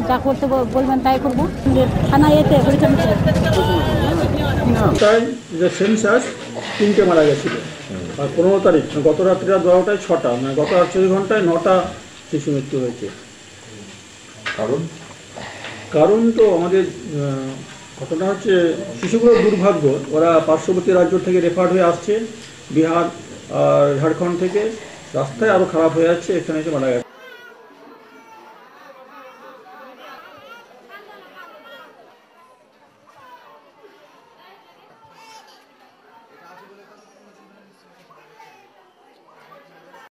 যা করতে বলবেন তাই করবো। থানায় এতে তাই যে সেন্সাস 3টে মারা গেছিল, আর 15 তারিখ গত রাত্রি 12টায় 6টা, মানে গত 48 ঘন্টায় 9টা শিশু মৃত্যু হয়েছে। কারণ তো আমাদের ঘটনা হচ্ছে শিশুগুলোর দুর্ভাগ্য, ওরা পার্শ্ববর্তী রাজ্য থেকে রেফার হয়ে আসছে, বিহার আর ঝাড়খণ্ড থেকে, রাস্তায় আরও খারাপ হয়ে যাচ্ছে, এখানে এসে মারা গেছে।